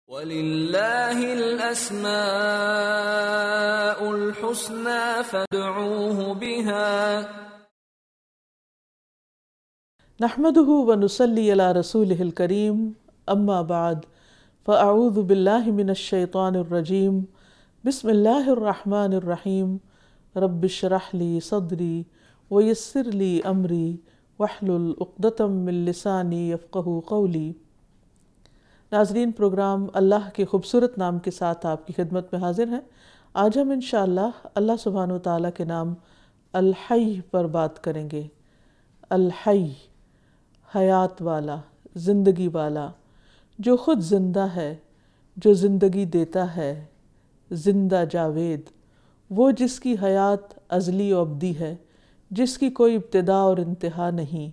وَلِلَّهِ الْأَسْمَاءُ الْحُسْنَى فَادْعُوهُ بِهَا نحمده ونصلي على رسوله الكريم اما بعد فاعوذ باللہ من الشیطان الرجیم بسم اللہ الرحمن الرحیم رب اشرح لی صدری ویسر لی امری واحلل عقدۃ من لسانی یفقہوا قولی۔ ناظرین، پروگرام اللہ کے خوبصورت نام کے ساتھ آپ کی خدمت میں حاضر ہیں۔ آج ہم انشاءاللہ اللہ سبحانہ وتعالیٰ کے نام الحی پر بات کریں گے۔ الحی، حیات والا، زندگی والا، جو خود زندہ ہے، جو زندگی دیتا ہے، زندہ جاوید، وہ جس کی حیات ازلی و ابدی ہے، جس کی کوئی ابتدا اور انتہا نہیں،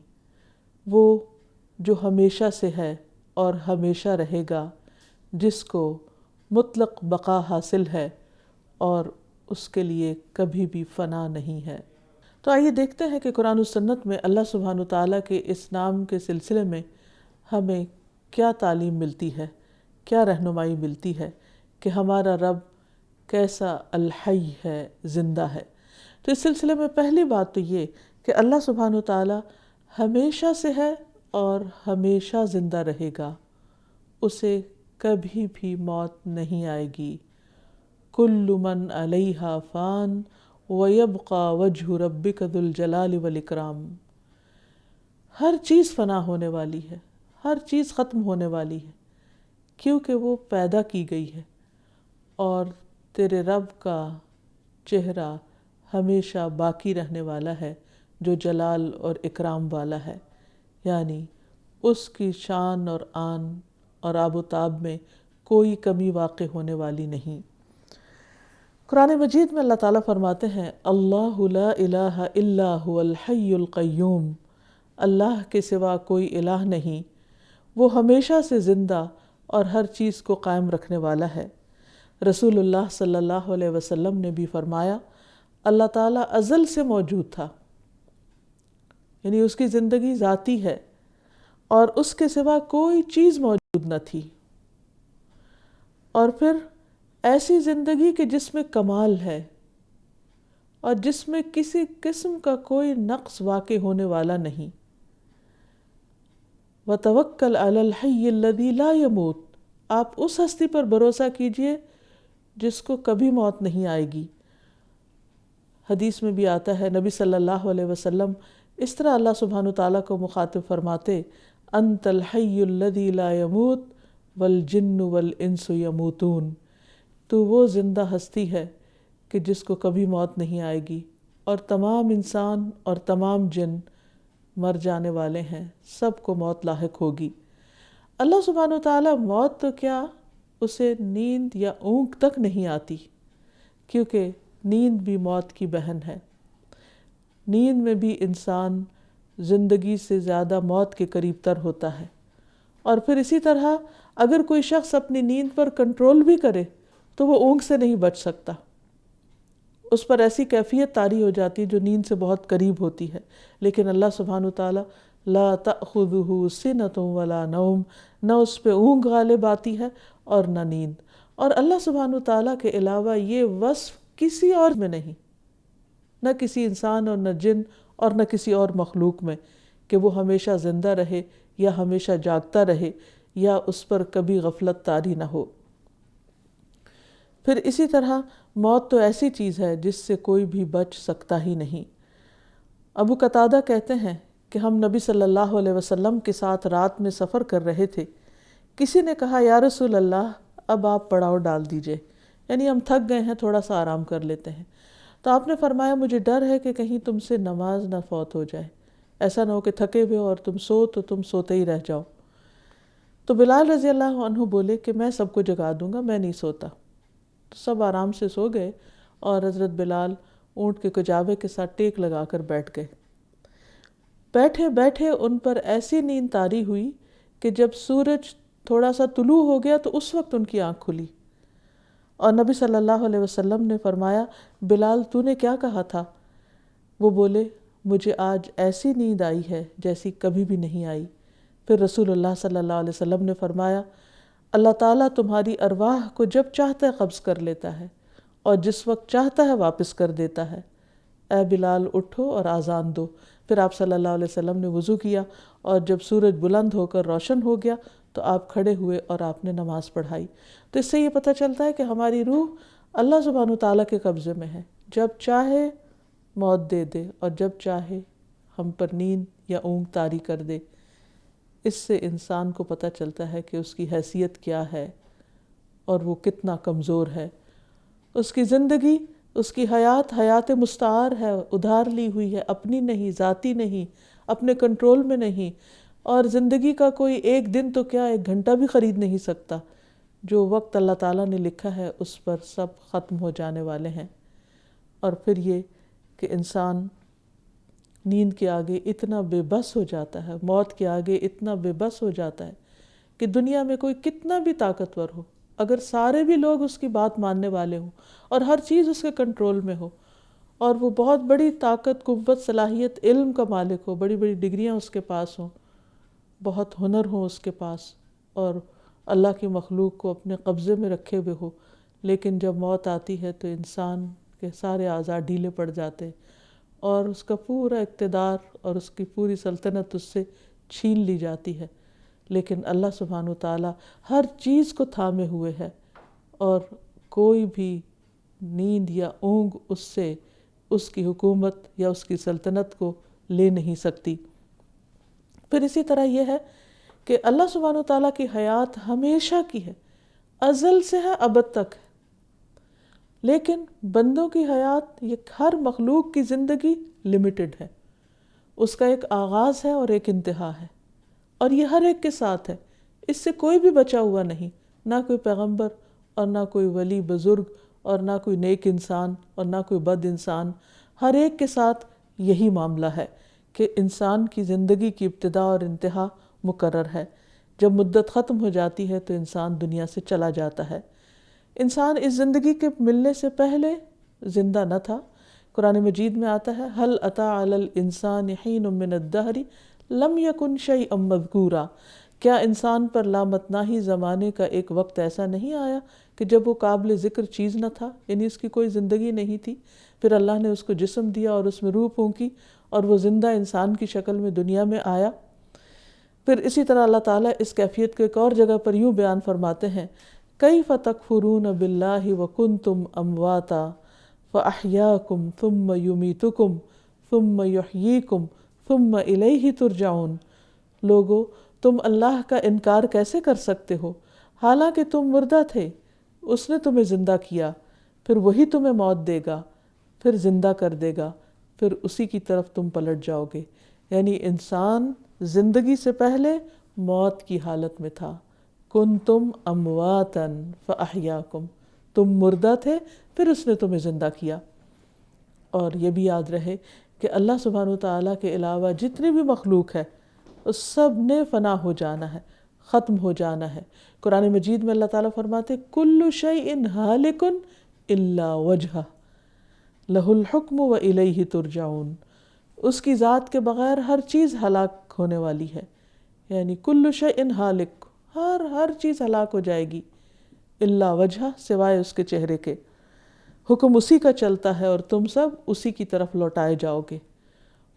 وہ جو ہمیشہ سے ہے اور ہمیشہ رہے گا، جس کو مطلق بقا حاصل ہے اور اس کے لیے کبھی بھی فنا نہیں ہے۔ تو آئیے دیکھتے ہیں کہ قرآن و سنت میں اللہ سبحانہ وتعالیٰ کے اس نام کے سلسلے میں ہمیں کیا تعلیم ملتی ہے، کیا رہنمائی ملتی ہے کہ ہمارا رب کیسا الحی ہے، زندہ ہے۔ تو اس سلسلے میں پہلی بات تو یہ کہ اللہ سبحانہ وتعالیٰ ہمیشہ سے ہے اور ہمیشہ زندہ رہے گا، اسے کبھی بھی موت نہیں آئے گی۔ کل من علیہا فان وَيَبْقَى وَجْهُ رَبِّكَ ذُو الْجَلَالِ وَالْإِكْرَامِ۔ ہر چیز فنا ہونے والی ہے، ہر چیز ختم ہونے والی ہے، کیونکہ وہ پیدا کی گئی ہے، اور تیرے رب کا چہرہ ہمیشہ باقی رہنے والا ہے، جو جلال اور اکرام والا ہے، یعنی اس کی شان اور آن اور آب و تاب میں کوئی کمی واقع ہونے والی نہیں۔ قرآن مجید میں اللہ تعالیٰ فرماتے ہیں، اللہ لا الہ الا هو الحی القیوم، اللہ کے سوا کوئی الہ نہیں، وہ ہمیشہ سے زندہ اور ہر چیز کو قائم رکھنے والا ہے۔ رسول اللہ صلی اللہ علیہ وسلم نے بھی فرمایا، اللہ تعالیٰ ازل سے موجود تھا، یعنی اس کی زندگی ذاتی ہے اور اس کے سوا کوئی چیز موجود نہ تھی، اور پھر ایسی زندگی کہ جس میں کمال ہے اور جس میں کسی قسم کا کوئی نقص واقع ہونے والا نہیں۔ وَتَوَكَّلْ عَلَى الْحَيِّ الَّذِي لَا يَمُوتُ، آپ اس ہستی پر بھروسہ کیجئے جس کو کبھی موت نہیں آئے گی۔ حدیث میں بھی آتا ہے، نبی صلی اللہ علیہ وسلم اس طرح اللہ سبحانہ وتعالیٰ کو مخاطب فرماتے، أَنْتَ الْحَيُّ الَّذِي لَا يَمُوتُ وَالْجِنُّ وَالْإِنسُ يَمُوتُونَ، تو وہ زندہ ہستی ہے کہ جس کو کبھی موت نہیں آئے گی، اور تمام انسان اور تمام جن مر جانے والے ہیں، سب کو موت لاحق ہوگی۔ اللہ سبحانہ وتعالیٰ موت تو کیا، اسے نیند یا اونگ تک نہیں آتی، کیونکہ نیند بھی موت کی بہن ہے۔ نیند میں بھی انسان زندگی سے زیادہ موت کے قریب تر ہوتا ہے، اور پھر اسی طرح اگر کوئی شخص اپنی نیند پر کنٹرول بھی کرے تو وہ اونگ سے نہیں بچ سکتا، اس پر ایسی کیفیت طاری ہو جاتی جو نیند سے بہت قریب ہوتی ہے۔ لیکن اللہ سبحانہ وتعالیٰ لا تأخذہ سنۃ ولا نوم، نہ اس پہ اونگ غالب آتی ہے اور نہ نیند، اور اللہ سبحانہ وتعالیٰ کے علاوہ یہ وصف کسی اور میں نہیں، نہ کسی انسان اور نہ جن اور نہ کسی اور مخلوق میں، کہ وہ ہمیشہ زندہ رہے یا ہمیشہ جاگتا رہے یا اس پر کبھی غفلت طاری نہ ہو۔ پھر اسی طرح موت تو ایسی چیز ہے جس سے کوئی بھی بچ سکتا ہی نہیں۔ ابو قتادہ کہتے ہیں کہ ہم نبی صلی اللہ علیہ وسلم کے ساتھ رات میں سفر کر رہے تھے، کسی نے کہا، یا رسول اللہ اب آپ پڑاؤ ڈال دیجئے، یعنی ہم تھک گئے ہیں، تھوڑا سا آرام کر لیتے ہیں۔ تو آپ نے فرمایا، مجھے ڈر ہے کہ کہیں تم سے نماز نہ فوت ہو جائے، ایسا نہ ہو کہ تھکے ہوئے اور تم تو تم سوتے ہی رہ جاؤ۔ تو بلال رضی اللہ عنہ بولے کہ میں سب کو جگا دوں گا، میں نہیں سوتا۔ تو سب آرام سے سو گئے، اور حضرت بلال اونٹ کے کجاوے کے ساتھ ٹیک لگا کر بیٹھ گئے۔ بیٹھے بیٹھے ان پر ایسی نیند طاری ہوئی کہ جب سورج تھوڑا سا طلوع ہو گیا تو اس وقت ان کی آنکھ کھلی، اور نبی صلی اللہ علیہ وسلم نے فرمایا، بلال تو نے کیا کہا تھا؟ وہ بولے، مجھے آج ایسی نیند آئی ہے جیسی کبھی بھی نہیں آئی۔ پھر رسول اللہ صلی اللہ علیہ وسلم نے فرمایا، اللہ تعالیٰ تمہاری ارواح کو جب چاہتا ہے قبض کر لیتا ہے اور جس وقت چاہتا ہے واپس کر دیتا ہے۔ اے بلال اٹھو اور آذان دو۔ پھر آپ صلی اللہ علیہ وسلم نے وضو کیا اور جب سورج بلند ہو کر روشن ہو گیا تو آپ کھڑے ہوئے اور آپ نے نماز پڑھائی۔ تو اس سے یہ پتہ چلتا ہے کہ ہماری روح اللہ سبحانہ وتعالیٰ کے قبضے میں ہے، جب چاہے موت دے دے اور جب چاہے ہم پر نیند یا اونگ طاری کر دے۔ اس سے انسان کو پتہ چلتا ہے کہ اس کی حیثیت کیا ہے اور وہ کتنا کمزور ہے۔ اس کی زندگی، اس کی حیات مستعار ہے، ادھار لی ہوئی ہے، اپنی نہیں، ذاتی نہیں، اپنے کنٹرول میں نہیں، اور زندگی کا کوئی ایک دن تو کیا ایک گھنٹہ بھی خرید نہیں سکتا۔ جو وقت اللہ تعالیٰ نے لکھا ہے اس پر سب ختم ہو جانے والے ہیں۔ اور پھر یہ کہ انسان نیند کے آگے اتنا بے بس ہو جاتا ہے، موت کے آگے اتنا بے بس ہو جاتا ہے کہ دنیا میں کوئی کتنا بھی طاقتور ہو، اگر سارے بھی لوگ اس کی بات ماننے والے ہوں اور ہر چیز اس کے کنٹرول میں ہو اور وہ بہت بڑی طاقت، قوت، صلاحیت، علم کا مالک ہو، بڑی بڑی ڈگریاں اس کے پاس ہوں، بہت ہنر ہو اس کے پاس اور اللہ کی مخلوق کو اپنے قبضے میں رکھے ہوئے ہو، لیکن جب موت آتی ہے تو انسان کے سارے اعضاء ڈھیلے پڑ جاتے اور اس کا پورا اقتدار اور اس کی پوری سلطنت اس سے چھین لی جاتی ہے۔ لیکن اللہ سبحانہ وتعالیٰ ہر چیز کو تھامے ہوئے ہے اور کوئی بھی نیند یا اونگ اس سے اس کی حکومت یا اس کی سلطنت کو لے نہیں سکتی۔ پھر اسی طرح یہ ہے کہ اللہ سبحانہ وتعالیٰ کی حیات ہمیشہ کی ہے، ازل سے ہے، ابد تک ہے، لیکن بندوں کی حیات، یہ ہر مخلوق کی زندگی لمیٹڈ ہے، اس کا ایک آغاز ہے اور ایک انتہا ہے، اور یہ ہر ایک کے ساتھ ہے، اس سے کوئی بھی بچا ہوا نہیں، نہ کوئی پیغمبر اور نہ کوئی ولی بزرگ اور نہ کوئی نیک انسان اور نہ کوئی بد انسان، ہر ایک کے ساتھ یہی معاملہ ہے کہ انسان کی زندگی کی ابتدا اور انتہا مقرر ہے۔ جب مدت ختم ہو جاتی ہے تو انسان دنیا سے چلا جاتا ہے۔ انسان اس زندگی کے ملنے سے پہلے زندہ نہ تھا۔ قرآن مجید میں آتا ہے هل أتى على الإنسان حين من الدهر لم يكن شيئا مذكورا، کیا انسان پر لامتناہی زمانے کا ایک وقت ایسا نہیں آیا کہ جب وہ قابل ذکر چیز نہ تھا، یعنی اس کی کوئی زندگی نہیں تھی، پھر اللہ نے اس کو جسم دیا اور اس میں روح پھونکی اور وہ زندہ انسان کی شکل میں دنیا میں آیا۔ پھر اسی طرح اللہ تعالیٰ اس کیفیت کو ایک اور جگہ پر یوں بیان فرماتے ہیں کیف تکفرون باللہ وکنتم امواتا فاحیاکم ثم یمیتکم ثم یحییکم ثم الیہ ترجعون۔ لوگو، تم اللہ کا انکار کیسے کر سکتے ہو حالانکہ تم مردہ تھے، اس نے تمہیں زندہ کیا، پھر وہی تمہیں موت دے گا، پھر زندہ کر دے گا، پھر اسی کی طرف تم پلٹ جاؤ گے۔ یعنی انسان زندگی سے پہلے موت کی حالت میں تھا۔ کنتم امواتا فاحیاکم، تم مردہ تھے، پھر اس نے تمہیں زندہ کیا۔ اور یہ بھی یاد رہے کہ اللہ سبحانہ وتعالیٰ کے علاوہ جتنی بھی مخلوق ہے اس سب نے فنا ہو جانا ہے، ختم ہو جانا ہے۔ قرآن مجید میں اللہ تعالیٰ فرماتے کل شیء ہالک الا وجہہ لہ الحکم والیہ ترجعون، اس کی ذات کے بغیر ہر چیز ہلاک ہونے والی ہے، یعنی کل شیء ہالک، ہر چیز ہلاک ہو جائے گی، الا وجہہ، سوائے اس کے چہرے کے، حکم اسی کا چلتا ہے اور تم سب اسی کی طرف لوٹائے جاؤ گے۔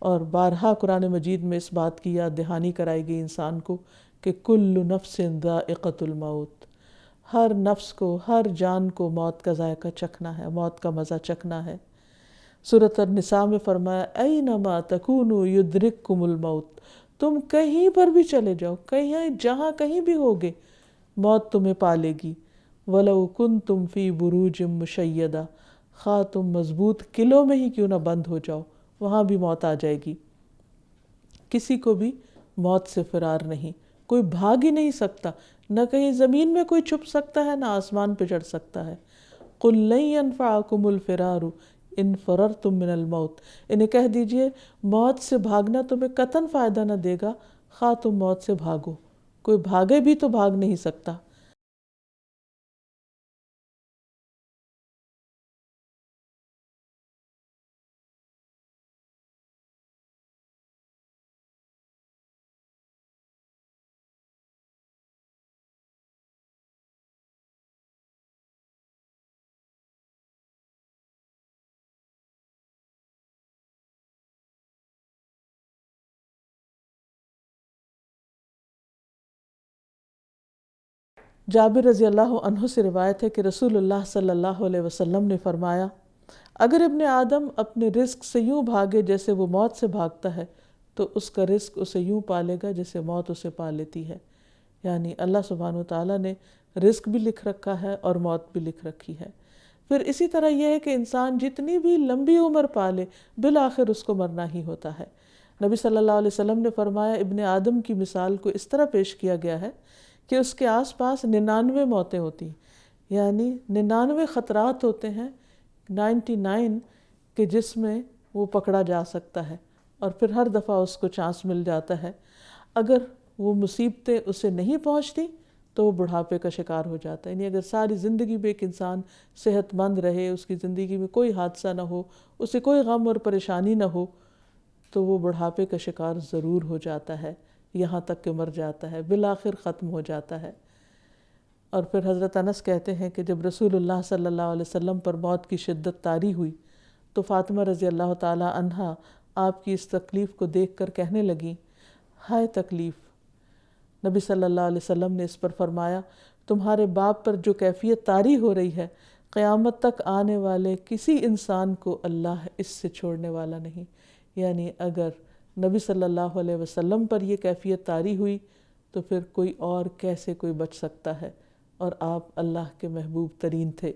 اور بارہا قرآن مجید میں اس بات کی یاد دہانی کرائی گئی انسان کو کہ کل نفس ذائقۃ الموت، ہر نفس کو، ہر جان کو موت کا ذائقہ چکھنا ہے، موت کا مزہ چکھنا ہے۔ سورۃ النساء میں فرمایا اینما تکونوا یدرککم الموت، تم کہیں پر بھی چلے جاؤ، کہیں جہاں کہیں بھی ہوگے، موت تمہیں پا لے گی۔ وَلَوْ كُنْتُمْ فِي بُرُوجٍ مُشَيَّدَةٍ، خواہ تم مضبوط قلعوں میں ہی کیوں نہ بند ہو جاؤ، وہاں بھی موت آ جائے گی۔ کسی کو بھی موت سے فرار نہیں، کوئی بھاگ ہی نہیں سکتا، نہ کہیں زمین میں کوئی چھپ سکتا ہے، نہ آسمان پہ چڑھ سکتا ہے۔ قُلْ لَن يَنْفَعَكُمُ الْفِرَارُ إِنْ فَرَرْتُم مِّنَ الْمَوْتِ، انہیں کہہ دیجئے موت سے بھاگنا تمہیں قطعاً فائدہ نہ دے گا، خواہ تم موت سے بھاگو، کوئی بھاگے بھی تو بھاگ نہیں سکتا۔ جابر رضی اللہ عنہ سے روایت ہے کہ رسول اللہ صلی اللہ علیہ وسلم نے فرمایا، اگر ابن آدم اپنے رزق سے یوں بھاگے جیسے وہ موت سے بھاگتا ہے تو اس کا رزق اسے یوں پالے گا جیسے موت اسے پا لیتی ہے۔ یعنی اللہ سبحانہ وتعالیٰ نے رزق بھی لکھ رکھا ہے اور موت بھی لکھ رکھی ہے۔ پھر اسی طرح یہ ہے کہ انسان جتنی بھی لمبی عمر پالے بالآخر اس کو مرنا ہی ہوتا ہے۔ نبی صلی اللہ علیہ وسلم نے فرمایا، ابن آدم کی مثال کو اس طرح پیش کیا گیا ہے کہ اس کے آس پاس 99 موتیں ہوتی ہیں، یعنی 99 خطرات ہوتے ہیں، 99 کہ جس میں وہ پکڑا جا سکتا ہے، اور پھر ہر دفعہ اس کو چانس مل جاتا ہے۔ اگر وہ مصیبتیں اسے نہیں پہنچتی تو وہ بڑھاپے کا شکار ہو جاتا ہے۔ یعنی اگر ساری زندگی میں ایک انسان صحت مند رہے، اس کی زندگی میں کوئی حادثہ نہ ہو، اسے کوئی غم اور پریشانی نہ ہو، تو وہ بڑھاپے کا شکار ضرور ہو جاتا ہے، یہاں تک کہ مر جاتا ہے، بالآخر ختم ہو جاتا ہے۔ اور پھر حضرت انس کہتے ہیں کہ جب رسول اللہ صلی اللہ علیہ وسلم پر موت کی شدت طاری ہوئی تو فاطمہ رضی اللہ تعالی عنہا آپ کی اس تکلیف کو دیکھ کر کہنے لگیں، ہائے تکلیف۔ نبی صلی اللہ علیہ وسلم نے اس پر فرمایا، تمہارے باپ پر جو کیفیت طاری ہو رہی ہے، قیامت تک آنے والے کسی انسان کو اللہ اس سے چھوڑنے والا نہیں۔ یعنی اگر نبی صلی اللہ علیہ وسلم پر یہ کیفیت طاری ہوئی تو پھر کوئی اور کیسے کوئی بچ سکتا ہے، اور آپ اللہ کے محبوب ترین تھے۔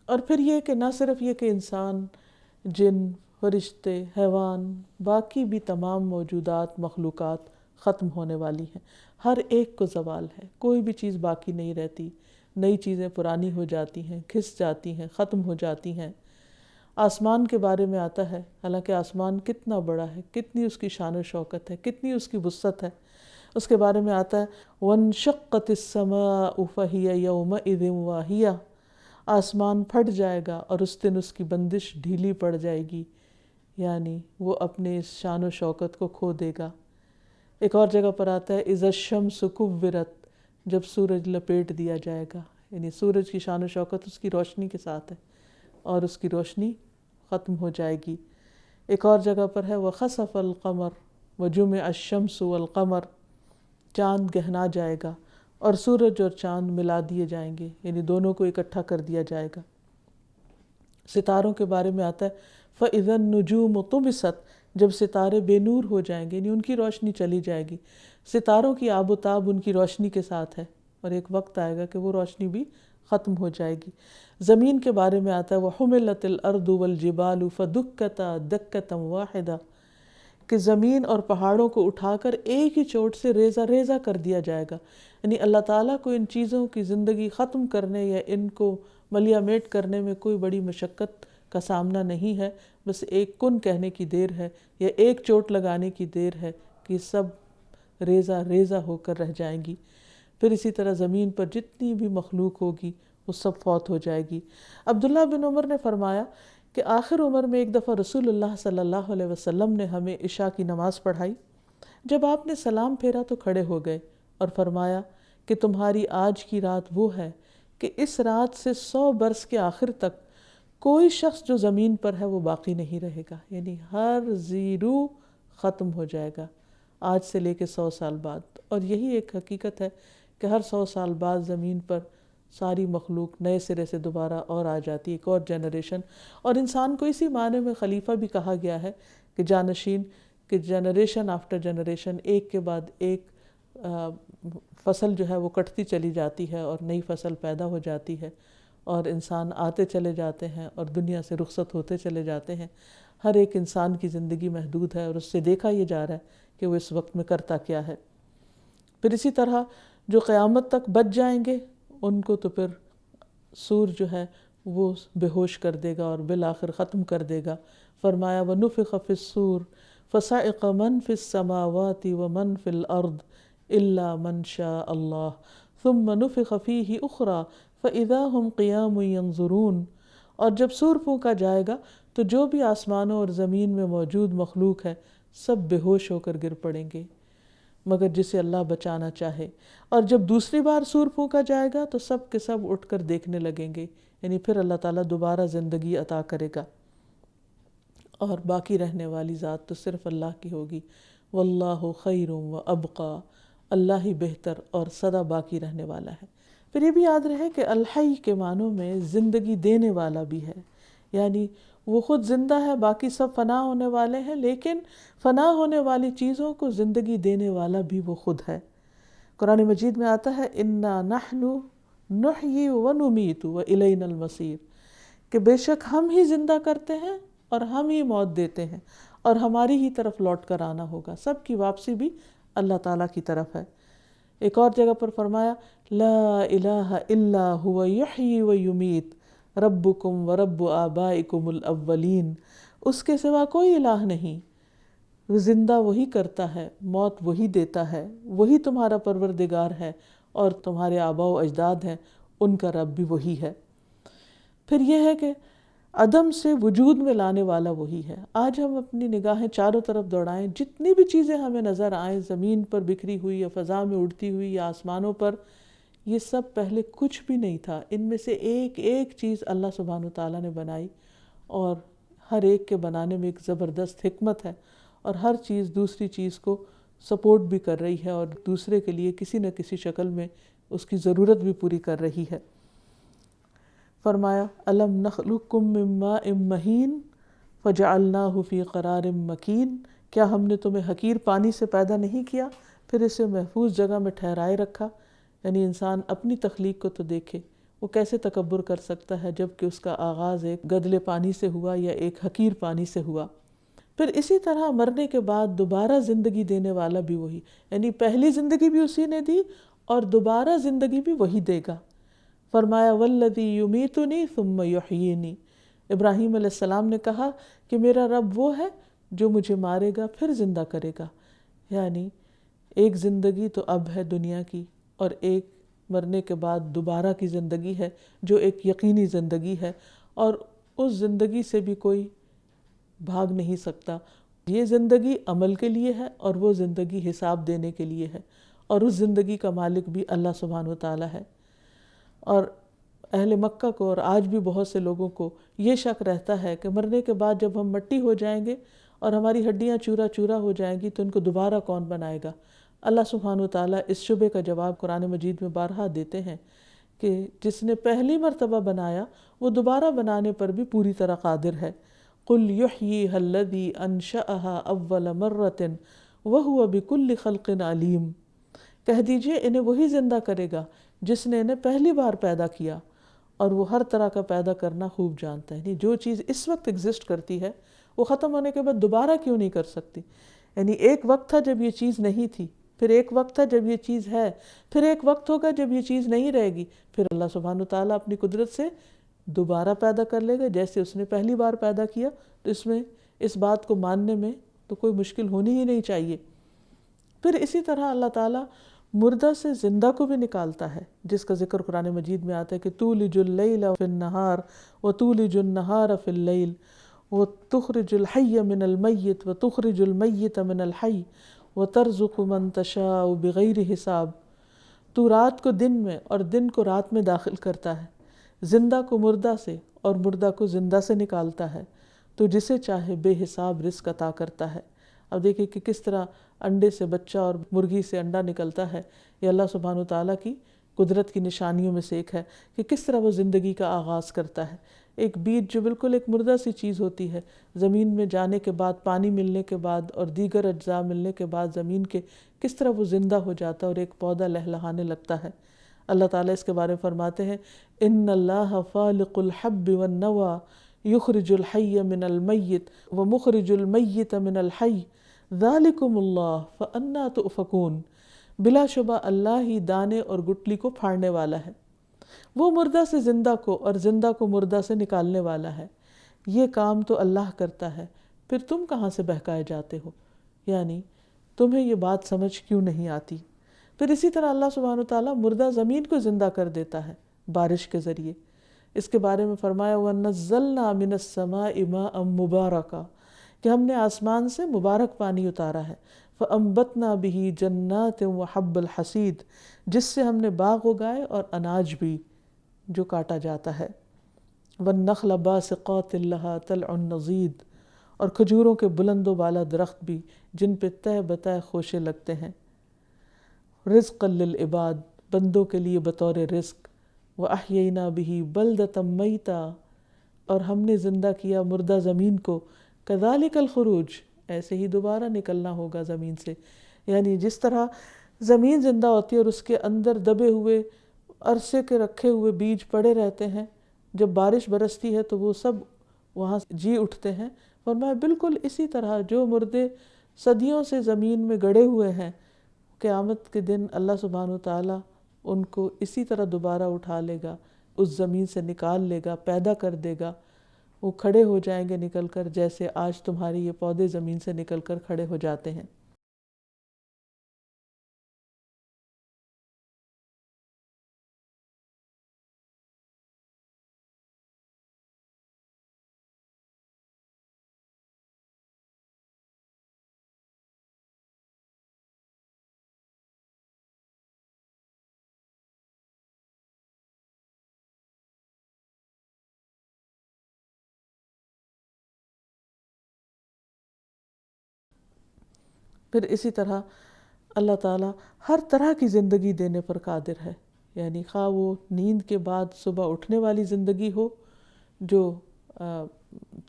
اور پھر یہ کہ نہ صرف یہ کہ انسان، جن، فرشتے، حیوان، باقی بھی تمام موجودات، مخلوقات ختم ہونے والی ہیں، ہر ایک کو زوال ہے، کوئی بھی چیز باقی نہیں رہتی، نئی چیزیں پرانی ہو جاتی ہیں، گھس جاتی ہیں، ختم ہو جاتی ہیں۔ آسمان کے بارے میں آتا ہے، حالانکہ آسمان کتنا بڑا ہے، کتنی اس کی شان و شوکت ہے، کتنی اس کی وسعت ہے، اس کے بارے میں آتا ہے وَانشَقَّتِ السَّمَاءُ فَهِيَ يَوْمَئِذٍ وَاهِيَةٌ، آسمان پھٹ جائے گا اور اس دن اس کی بندش ڈھیلی پڑ جائے گی، یعنی وہ اپنے اس شان و شوکت کو کھو دے گا۔ ایک اور جگہ پر آتا ہے اِذَا الشَّمْسُ كُوِّرَتْ، جب سورج لپیٹ دیا جائے گا، یعنی سورج کی شان و شوکت اس کی روشنی کے ساتھ ہے اور اس کی روشنی ختم ہو جائے گی۔ ایک اور جگہ پر ہے وَخَسَفَ الْقَمَرُ وَجُمِعَ الشَّمْسُ وَالْقَمَرُ، چاند گہنا جائے گا اور سورج اور چاند ملا دیے جائیں گے، یعنی دونوں کو اکٹھا کر دیا جائے گا۔ ستاروں کے بارے میں آتا ہے فَإِذَا النُّجُومُ طُمِسَتْ، جب ستارے بے نور ہو جائیں گے، یعنی ان کی روشنی چلی جائے گی۔ ستاروں کی آب و تاب ان کی روشنی کے ساتھ ہے، اور ایک وقت آئے گا کہ وہ روشنی بھی ختم ہو جائے گی۔ زمین کے بارے میں آتا ہے وَحُمِلَتِ الْأَرْضُ وَالْجِبَالُ فَدُكَّتَا دَكَّةً وَاحِدَةً، کہ زمین اور پہاڑوں کو اٹھا کر ایک ہی چوٹ سے ریزہ ریزہ کر دیا جائے گا۔ یعنی اللہ تعالیٰ کو ان چیزوں کی زندگی ختم کرنے یا ان کو ملیا میٹ کرنے میں کوئی بڑی مشقت کا سامنا نہیں ہے، بس ایک کن کہنے کی دیر ہے یا ایک چوٹ لگانے کی دیر ہے کہ سب ریزہ ریزہ ہو کر رہ جائیں گی۔ پھر اسی طرح زمین پر جتنی بھی مخلوق ہوگی وہ سب فوت ہو جائے گی۔ عبداللہ بن عمر نے فرمایا کہ آخر عمر میں ایک دفعہ رسول اللہ صلی اللہ علیہ وسلم نے ہمیں عشاء کی نماز پڑھائی۔ جب آپ نے سلام پھیرا تو کھڑے ہو گئے اور فرمایا کہ تمہاری آج کی رات وہ ہے کہ اس رات سے 100 برس کے آخر تک کوئی شخص جو زمین پر ہے وہ باقی نہیں رہے گا، یعنی ہر ذی روح ختم ہو جائے گا آج سے لے کے 100 سال بعد۔ اور یہی ایک حقیقت ہے کہ ہر 100 سال بعد زمین پر ساری مخلوق نئے سرے سے دوبارہ اور آ جاتی ہے، ایک اور جنریشن۔ اور انسان کو اسی معنی میں خلیفہ بھی کہا گیا ہے کہ جانشین، کہ جنریشن آفٹر جنریشن، ایک کے بعد ایک فصل جو ہے وہ کٹتی چلی جاتی ہے اور نئی فصل پیدا ہو جاتی ہے، اور انسان آتے چلے جاتے ہیں اور دنیا سے رخصت ہوتے چلے جاتے ہیں۔ ہر ایک انسان کی زندگی محدود ہے اور اس سے دیکھا یہ جا رہا ہے کہ وہ اس وقت میں کرتا کیا ہے۔ پھر اسی طرح جو قیامت تک بچ جائیں گے ان کو تو پھر سور جو ہے وہ بے ہوش کر دے گا اور بالآخر ختم کر دے گا۔ فرمایا وَنُفِخَ فِي الصُّورِ فَصَعِقَ مَنْ فِي السَّمَاوَاتِ وَمَنْ فِي الْأَرْضِ إِلَّا مَنْ شَاءَ اللَّهُ ثُمَّ نُفِخَ فِيهِ أُخْرَى فَإِذَا هُمْ قِيَامٌ يَنْظُرُونَ، اور جب سور پھونکا جائے گا تو جو بھی آسمانوں اور زمین میں موجود مخلوق ہے سب بے ہوش ہو کر گر پڑیں گے مگر جسے اللہ بچانا چاہے۔ اور جب دوسری بار سور پھونکا جائے گا تو سب کے سب اٹھ کر دیکھنے لگیں گے، یعنی پھر اللہ تعالیٰ دوبارہ زندگی عطا کرے گا، اور باقی رہنے والی ذات تو صرف اللہ کی ہوگی۔ واللہ خیر و ابقا، اللہ ہی بہتر اور سدا باقی رہنے والا ہے۔ پھر یہ بھی یاد رہے کہ الحی کے معنوں میں زندگی دینے والا بھی ہے، یعنی وہ خود زندہ ہے، باقی سب فنا ہونے والے ہیں، لیکن فنا ہونے والی چیزوں کو زندگی دینے والا بھی وہ خود ہے۔ قرآن مجید میں آتا ہے انا نحن نحیی ونمیت والینا المصیر، کہ بے شک ہم ہی زندہ کرتے ہیں اور ہم ہی موت دیتے ہیں اور ہماری ہی طرف لوٹ کر آنا ہوگا، سب کی واپسی بھی اللہ تعالیٰ کی طرف ہے۔ ایک اور جگہ پر فرمایا لا الہ الا هو یحیی ویمیت ربکم ورب آبائکم الاولین، اس کے سوا کوئی الہ نہیں، زندہ وہی کرتا ہے، موت وہی دیتا ہے، وہی تمہارا پروردگار ہے اور تمہارے آباء و اجداد ہیں، ان کا رب بھی وہی ہے۔ پھر یہ ہے کہ عدم سے وجود میں لانے والا وہی ہے۔ آج ہم اپنی نگاہیں چاروں طرف دوڑائیں، جتنی بھی چیزیں ہمیں نظر آئیں، زمین پر بکھری ہوئی یا فضا میں اڑتی ہوئی یا آسمانوں پر، یہ سب پہلے کچھ بھی نہیں تھا۔ ان میں سے ایک ایک چیز اللہ سبحانہ وتعالیٰ نے بنائی، اور ہر ایک کے بنانے میں ایک زبردست حکمت ہے، اور ہر چیز دوسری چیز کو سپورٹ بھی کر رہی ہے اور دوسرے کے لیے کسی نہ کسی شکل میں اس کی ضرورت بھی پوری کر رہی ہے۔ فرمایا الم نخلقکم من ماء مہین فجعلناہ فی قرار مکین، کیا ہم نے تمہیں حقیر پانی سے پیدا نہیں کیا پھر اسے محفوظ جگہ میں ٹھہرائے رکھا؟ یعنی انسان اپنی تخلیق کو تو دیکھے، وہ کیسے تکبر کر سکتا ہے جب کہ اس کا آغاز ایک گدلے پانی سے ہوا یا ایک حقیر پانی سے ہوا۔ پھر اسی طرح مرنے کے بعد دوبارہ زندگی دینے والا بھی وہی، یعنی پہلی زندگی بھی اسی نے دی اور دوبارہ زندگی بھی وہی دے گا۔ فرمایا والذی یمیتنی ثم یحیینی، ابراہیم علیہ السلام نے کہا کہ میرا رب وہ ہے جو مجھے مارے گا پھر زندہ کرے گا، یعنی ایک زندگی تو اب ہے دنیا کی، اور ایک مرنے کے بعد دوبارہ کی زندگی ہے جو ایک یقینی زندگی ہے، اور اس زندگی سے بھی کوئی بھاگ نہیں سکتا۔ یہ زندگی عمل کے لیے ہے اور وہ زندگی حساب دینے کے لیے ہے، اور اس زندگی کا مالک بھی اللہ سبحانہ وتعالیٰ ہے۔ اور اہل مکہ کو اور آج بھی بہت سے لوگوں کو یہ شک رہتا ہے کہ مرنے کے بعد جب ہم مٹی ہو جائیں گے اور ہماری ہڈیاں چورا چورا ہو جائیں گی تو ان کو دوبارہ کون بنائے گا؟ اللہ سبحانہ وتعالیٰ اس شبے کا جواب قرآن مجید میں بارہا دیتے ہیں کہ جس نے پہلی مرتبہ بنایا وہ دوبارہ بنانے پر بھی پوری طرح قادر ہے۔ قل یحییھا الذی انشأھا اول مرۃ وہو بکل خلق علیم، کہہ دیجئے انہیں وہی زندہ کرے گا جس نے انہیں پہلی بار پیدا کیا، اور وہ ہر طرح کا پیدا کرنا خوب جانتا ہے۔ یعنی جو چیز اس وقت ایگزسٹ کرتی ہے وہ ختم ہونے کے بعد دوبارہ کیوں نہیں کر سکتی؟ یعنی ایک وقت تھا جب یہ چیز نہیں تھی، پھر ایک وقت تھا جب یہ چیز ہے، پھر ایک وقت ہوگا جب یہ چیز نہیں رہے گی، پھر اللہ سبحانہ وتعالیٰ اپنی قدرت سے دوبارہ پیدا کر لے گا جیسے اس نے پہلی بار پیدا کیا۔ تو اس میں اس بات کو ماننے میں تو کوئی مشکل ہونی ہی نہیں چاہیے۔ پھر اسی طرح اللہ تعالیٰ مردہ سے زندہ کو بھی نکالتا ہے، جس کا ذکر قرآن مجید میں آتا ہے کہ تولج اللیل فی النہار وتولج النہار فی اللیل وتخرج الحی من المیت وتخرج المیت من الحی وترزق من تشاء بغیر حساب، تو رات کو دن میں اور دن کو رات میں داخل کرتا ہے، زندہ کو مردہ سے اور مردہ کو زندہ سے نکالتا ہے، تو جسے چاہے بے حساب رزق عطا کرتا ہے۔ اب دیکھیں کہ کس طرح انڈے سے بچہ اور مرغی سے انڈا نکلتا ہے، یہ اللہ سبحانہ وتعالیٰ کی قدرت کی نشانیوں میں سے ایک ہے کہ کس طرح وہ زندگی کا آغاز کرتا ہے۔ ایک بیج جو بالکل ایک مردہ سی چیز ہوتی ہے، زمین میں جانے کے بعد، پانی ملنے کے بعد اور دیگر اجزاء ملنے کے بعد زمین کے، کس طرح وہ زندہ ہو جاتا ہے اور ایک پودا لہلہانے لگتا ہے۔ اللہ تعالیٰ اس کے بارے میں فرماتے ہیں ان اللہ فالق الحب والنوى یخرج الحی من المیت ومخرج المیت من الحی ذالکم اللہ فانا تؤفکون، بلا شبہ اللہ ہی دانے اور گٹلی کو پھاڑنے والا ہے، وہ مردہ سے زندہ کو اور زندہ کو مردہ سے نکالنے والا ہے، یہ کام تو اللہ کرتا ہے، پھر تم کہاں سے بہکائے جاتے ہو؟ یعنی تمہیں یہ بات سمجھ کیوں نہیں آتی؟ پھر اسی طرح اللہ سبحانہ وتعالیٰ مردہ زمین کو زندہ کر دیتا ہے بارش کے ذریعے۔ اس کے بارے میں فرمایا وَنَزَّلْنَا مِنَ السَّمَاءِ مَاءً مُبَارَكًا، کہ ہم نے آسمان سے مبارک پانی اتارا ہے، فَأَنبَتْنَا بِهِ جَنَّاتٍ وَحَبَّ الْحَصِيدِ، جس سے ہم نے باغ اگائے اور اناج بھی جو کاٹا جاتا ہے، وَالنَّخْلَ بَاسِقَاتٍ لَهَا طَلْعٌ نَضِيدٌ، اور کھجوروں کے بلند و بالا درخت بھی جن پہ تہ بتہ خوشے لگتے ہیں، رزقا للعباد، بندوں کے لیے بطور رزق، وَأَحْيَيْنَا بِهِ بَلْدَةً مَيْتًا، اور ہم نے زندہ کیا مردہ زمین کو، كَذَلِكَ الْخُرُوجِ، ایسے ہی دوبارہ نکلنا ہوگا زمین سے. یعنی جس طرح زمین زندہ ہوتی ہے اور اس کے اندر دبے ہوئے عرصے کے رکھے ہوئے بیج پڑے رہتے ہیں، جب بارش برستی ہے تو وہ سب وہاں جی اٹھتے ہیں، فرمایا بالکل اسی طرح جو مردے صدیوں سے زمین میں گڑے ہوئے ہیں، قیامت کے دن اللہ سبحانہ وتعالیٰ ان کو اسی طرح دوبارہ اٹھا لے گا، اس زمین سے نکال لے گا، پیدا کر دے گا. وہ کھڑے ہو جائیں گے نکل کر، جیسے آج تمہارے یہ پودے زمین سے نکل کر کھڑے ہو جاتے ہیں. پھر اسی طرح اللہ تعالیٰ ہر طرح کی زندگی دینے پر قادر ہے. یعنی خواہ وہ نیند کے بعد صبح اٹھنے والی زندگی ہو جو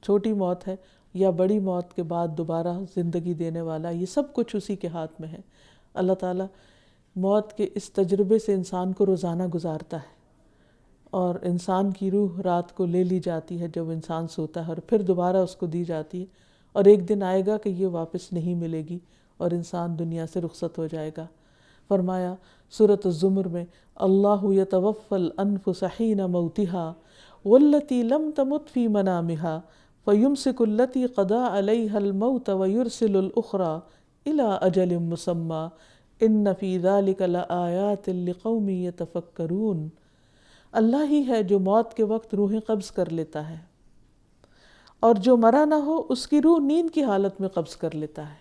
چھوٹی موت ہے، یا بڑی موت کے بعد دوبارہ زندگی دینے والا، یہ سب کچھ اسی کے ہاتھ میں ہے. اللہ تعالیٰ موت کے اس تجربے سے انسان کو روزانہ گزارتا ہے، اور انسان کی روح رات کو لے لی جاتی ہے جب انسان سوتا ہے، اور پھر دوبارہ اس کو دی جاتی ہے، اور ایک دن آئے گا کہ یہ واپس نہیں ملے گی اور انسان دنیا سے رخصت ہو جائے گا. فرمایا سورۃ الزمر میں، اللہ یتوفی الانفس حین موتها والتی لم تمت فی منامها فیمسک التی قضی علیہا الموت ویرسل الاخری الی اجل مسمی ان فی ذلک لآیات لقوم یتفکرون. اللہ ہی ہے جو موت کے وقت روحیں قبض کر لیتا ہے، اور جو مرا نہ ہو اس کی روح نیند کی حالت میں قبض کر لیتا ہے.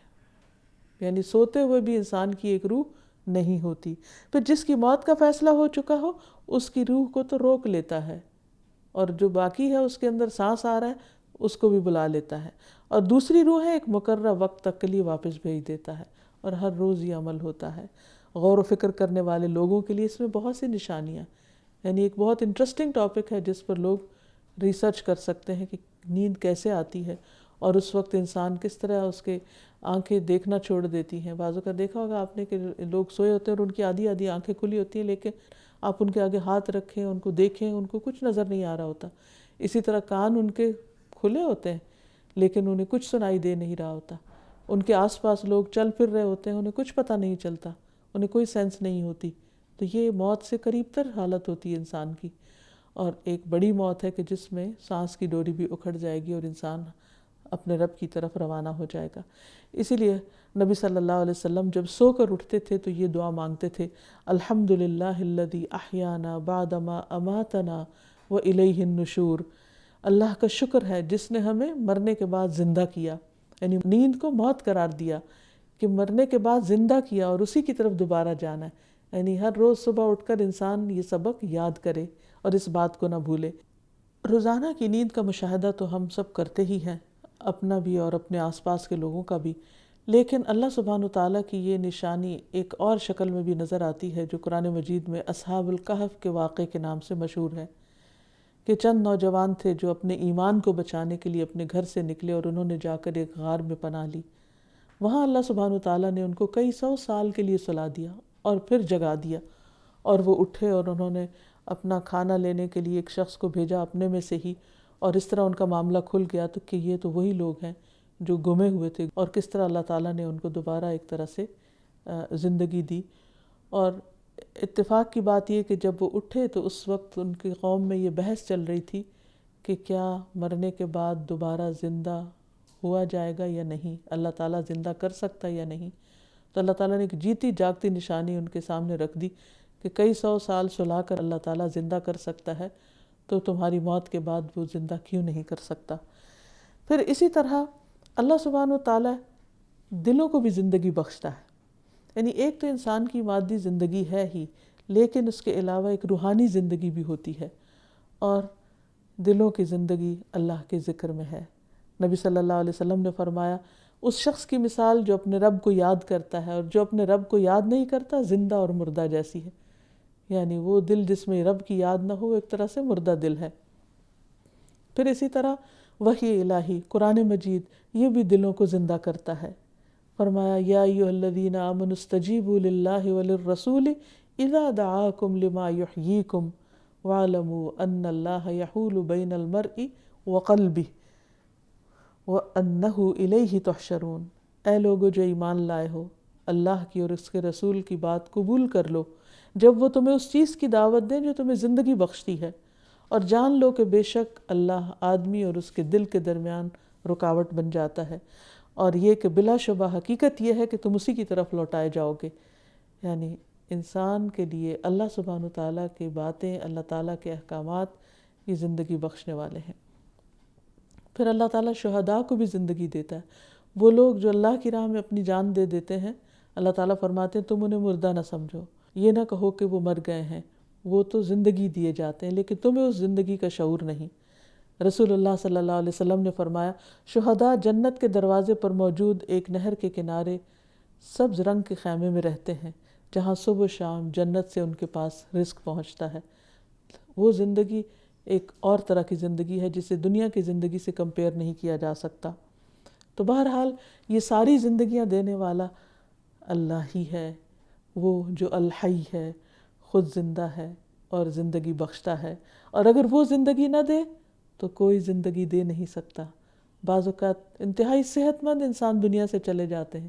یعنی سوتے ہوئے بھی انسان کی ایک روح نہیں ہوتی. پھر جس کی موت کا فیصلہ ہو چکا ہو اس کی روح کو تو روک لیتا ہے، اور جو باقی ہے اس کے اندر سانس آ رہا ہے اس کو بھی بلا لیتا ہے، اور دوسری روح ہے ایک مقررہ وقت تک کے لیے واپس بھیج دیتا ہے. اور ہر روز یہ عمل ہوتا ہے. غور و فکر کرنے والے لوگوں کے لیے اس میں بہت سی نشانیاں، یعنی ایک بہت انٹرسٹنگ ٹاپک ہے جس پر لوگ ریسرچ کر سکتے ہیں کہ نیند کیسے آتی ہے، اور اس وقت انسان کس طرح اس کے آنکھیں دیکھنا چھوڑ دیتی ہیں. بعضوں کا دیکھا ہوگا آپ نے کہ لوگ سوئے ہوتے ہیں اور ان کی آدھی آدھی آنکھیں کھلی ہوتی ہیں، لیکن آپ ان کے آگے ہاتھ رکھیں، ان کو دیکھیں، ان کو کچھ نظر نہیں آ رہا ہوتا. اسی طرح کان ان کے کھلے ہوتے ہیں لیکن انہیں کچھ سنائی دے نہیں رہا ہوتا. ان کے آس پاس لوگ چل پھر رہے ہوتے ہیں، انہیں کچھ پتہ نہیں چلتا، انہیں کوئی سینس نہیں ہوتی. تو یہ موت سے قریب تر حالت ہوتی ہے انسان کی. اور ایک بڑی موت ہے کہ جس میں سانس کی ڈوری بھی اکھڑ جائے گی اور انسان اپنے رب کی طرف روانہ ہو جائے گا. اسی لیے نبی صلی اللہ علیہ وسلم جب سو کر اٹھتے تھے تو یہ دعا مانگتے تھے، الحمدللہ الذی احیانا بعدما اماتنا والیہ النشور. اللہ کا شکر ہے جس نے ہمیں مرنے کے بعد زندہ کیا، یعنی نیند کو موت قرار دیا کہ مرنے کے بعد زندہ کیا اور اسی کی طرف دوبارہ جانا ہے. یعنی ہر روز صبح اٹھ کر انسان یہ سبق یاد کرے اور اس بات کو نہ بھولے. روزانہ کی نیند کا مشاہدہ تو ہم سب کرتے ہی ہیں، اپنا بھی اور اپنے آس پاس کے لوگوں کا بھی، لیکن اللہ سبحانہ وتعالیٰ کی یہ نشانی ایک اور شکل میں بھی نظر آتی ہے جو قرآن مجید میں اصحاب الکہف کے واقعے کے نام سے مشہور ہے، کہ چند نوجوان تھے جو اپنے ایمان کو بچانے کے لیے اپنے گھر سے نکلے اور انہوں نے جا کر ایک غار میں پناہ لی. وہاں اللہ سبحانہ وتعالیٰ نے ان کو کئی 100 سال کے لیے سلا دیا اور پھر جگا دیا، اور وہ اٹھے اور انہوں نے اپنا کھانا لینے کے لیے ایک شخص کو بھیجا اپنے میں سے ہی، اور اس طرح ان کا معاملہ کھل گیا تو کہ یہ تو وہی لوگ ہیں جو گمے ہوئے تھے، اور کس طرح اللہ تعالیٰ نے ان کو دوبارہ ایک طرح سے زندگی دی. اور اتفاق کی بات یہ کہ جب وہ اٹھے تو اس وقت ان کی قوم میں یہ بحث چل رہی تھی کہ کیا مرنے کے بعد دوبارہ زندہ ہوا جائے گا یا نہیں، اللہ تعالیٰ زندہ کر سکتا یا نہیں. تو اللہ تعالیٰ نے ایک جیتی جاگتی نشانی ان کے سامنے رکھ دی کہ کئی 100 سال سلا کر اللہ تعالیٰ زندہ کر سکتا ہے تو تمہاری موت کے بعد وہ زندہ کیوں نہیں کر سکتا. پھر اسی طرح اللہ سبحانہ وتعالیٰ دلوں کو بھی زندگی بخشتا ہے. یعنی ایک تو انسان کی مادی زندگی ہے ہی، لیکن اس کے علاوہ ایک روحانی زندگی بھی ہوتی ہے، اور دلوں کی زندگی اللہ کے ذکر میں ہے. نبی صلی اللہ علیہ وسلم نے فرمایا اس شخص کی مثال جو اپنے رب کو یاد کرتا ہے، اور جو اپنے رب کو یاد نہیں کرتا زندہ اور مردہ جیسی ہے. یعنی وہ دل جس میں رب کی یاد نہ ہو وہ ایک طرح سے مردہ دل ہے. پھر اسی طرح وحی الہی قرآن مجید یہ بھی دلوں کو زندہ کرتا ہے. فرمایا یا ایھا الذین آمنوا استجیبوا للہ وللرسول اذا دعاکم لما یحییکم واعلموا ان اللہ یحول بین المرء وقلبہ وانہ الیہ تحشرون. اے لوگو جو ایمان لائے ہو، اللہ کی اور اس کے رسول کی بات قبول کر لو جب وہ تمہیں اس چیز کی دعوت دیں جو تمہیں زندگی بخشتی ہے، اور جان لو کہ بے شک اللہ آدمی اور اس کے دل کے درمیان رکاوٹ بن جاتا ہے، اور یہ کہ بلا شبہ حقیقت یہ ہے کہ تم اسی کی طرف لوٹائے جاؤ گے. یعنی انسان کے لیے اللہ سبحانہ تعالیٰ کی باتیں، اللہ تعالیٰ کے احکامات یہ زندگی بخشنے والے ہیں. پھر اللہ تعالیٰ شہداء کو بھی زندگی دیتا ہے. وہ لوگ جو اللہ کی راہ میں اپنی جان دے دیتے ہیں، اللہ تعالیٰ فرماتے ہیں تم انہیں مردہ نہ سمجھو، یہ نہ کہو کہ وہ مر گئے ہیں، وہ تو زندگی دیے جاتے ہیں لیکن تمہیں اس زندگی کا شعور نہیں. رسول اللہ صلی اللہ علیہ وسلم نے فرمایا شہداء جنت کے دروازے پر موجود ایک نہر کے کنارے سبز رنگ کے خیمے میں رہتے ہیں، جہاں صبح و شام جنت سے ان کے پاس رزق پہنچتا ہے. وہ زندگی ایک اور طرح کی زندگی ہے جسے دنیا کی زندگی سے کمپیئر نہیں کیا جا سکتا. تو بہرحال یہ ساری زندگیاں دینے والا اللہ ہی ہے، وہ جو الحی ہے، خود زندہ ہے اور زندگی بخشتا ہے. اور اگر وہ زندگی نہ دے تو کوئی زندگی دے نہیں سکتا. بعض اوقات انتہائی صحت مند انسان دنیا سے چلے جاتے ہیں،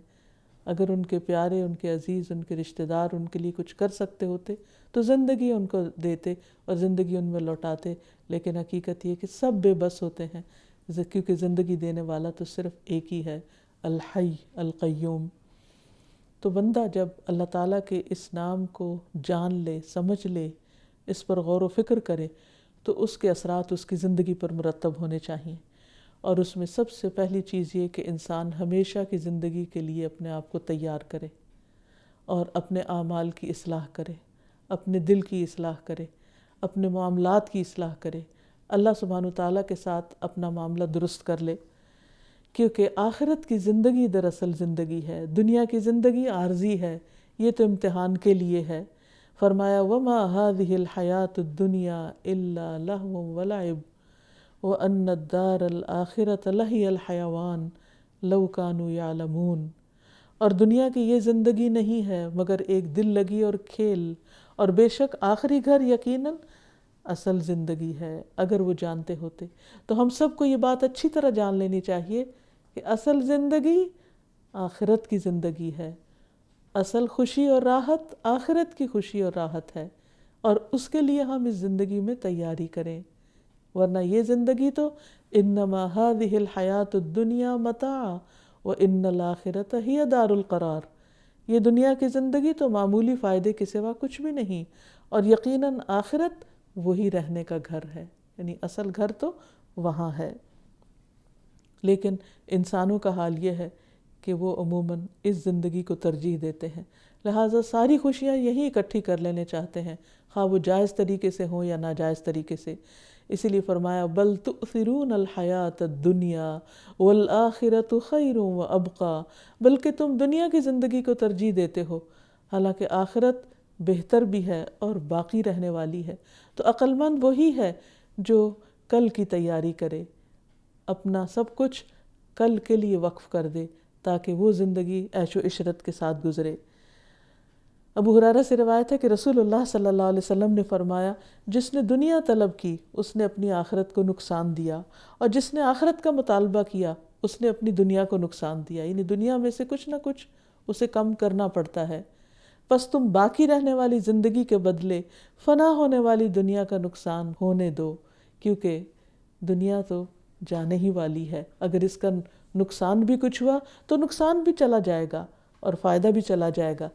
اگر ان کے پیارے، ان کے عزیز، ان کے رشتہ دار ان کے لیے کچھ کر سکتے ہوتے تو زندگی ان کو دیتے اور زندگی ان میں لوٹاتے. لیکن حقیقت یہ کہ سب بے بس ہوتے ہیں، کیونکہ زندگی دینے والا تو صرف ایک ہی ہے، الحی القیوم. تو بندہ جب اللہ تعالیٰ کے اس نام کو جان لے، سمجھ لے، اس پر غور و فکر کرے تو اس کے اثرات اس کی زندگی پر مرتب ہونے چاہئیں. اور اس میں سب سے پہلی چیز یہ کہ انسان ہمیشہ کی زندگی کے لیے اپنے آپ کو تیار کرے اور اپنے اعمال کی اصلاح کرے، اپنے دل کی اصلاح کرے، اپنے معاملات کی اصلاح کرے، اللہ سبحانہ تعالیٰ کے ساتھ اپنا معاملہ درست کر لے. کیونکہ آخرت کی زندگی دراصل زندگی ہے، دنیا کی زندگی عارضی ہے، یہ تو امتحان کے لیے ہے. فرمایا وَمَا هَذِهِ الْحَيَاةُ الدُّنْيَا إِلَّا لَهْوٌ وَلَعِبٌ وَأَنَّ الدَّارَ الْآخِرَةَ لَهِيَ الْحَيَوَانُ لَوْ كَانُوا يَعْلَمُونَ. اور دنیا کی یہ زندگی نہیں ہے مگر ایک دل لگی اور کھیل، اور بے شک آخری گھر یقیناً اصل زندگی ہے اگر وہ جانتے ہوتے. تو ہم سب کو یہ بات اچھی طرح جان لینی چاہیے کہ اصل زندگی آخرت کی زندگی ہے، اصل خوشی اور راحت آخرت کی خوشی اور راحت ہے، اور اس کے لیے ہم اس زندگی میں تیاری کریں. ورنہ یہ زندگی تو انما هذه الحیات الدنیا متاع وان الآخرۃ ہی دار القرار. یہ دنیا کی زندگی تو معمولی فائدے کے سوا کچھ بھی نہیں، اور یقیناً آخرت وہی رہنے کا گھر ہے، یعنی اصل گھر تو وہاں ہے. لیکن انسانوں کا حال یہ ہے کہ وہ عموماً اس زندگی کو ترجیح دیتے ہیں، لہٰذا ساری خوشیاں یہی اکٹھی کر لینے چاہتے ہیں، خواہ وہ جائز طریقے سے ہوں یا ناجائز طریقے سے. اسی لیے فرمایا بل تؤثرون الحیات الدنیا والآخرۃ خیر وابقی. بلکہ تم دنیا کی زندگی کو ترجیح دیتے ہو، حالانکہ آخرت بہتر بھی ہے اور باقی رہنے والی ہے. تو عقل مند وہی ہے جو کل کی تیاری کرے، اپنا سب کچھ کل کے لیے وقف کر دے تاکہ وہ زندگی عیش و عشرت کے ساتھ گزرے. ابو ہریرہ سے روایت ہے کہ رسول اللہ صلی اللہ علیہ وسلم نے فرمایا جس نے دنیا طلب کی اس نے اپنی آخرت کو نقصان دیا، اور جس نے آخرت کا مطالبہ کیا اس نے اپنی دنیا کو نقصان دیا. یعنی دنیا میں سے کچھ نہ کچھ اسے کم کرنا پڑتا ہے. پس تم باقی رہنے والی زندگی کے بدلے فنا ہونے والی دنیا کا نقصان ہونے دو، کیونکہ دنیا تو جانے ہی والی ہے. اگر اس کا نقصان بھی کچھ ہوا تو نقصان بھی چلا جائے گا اور فائدہ بھی چلا جائے گا.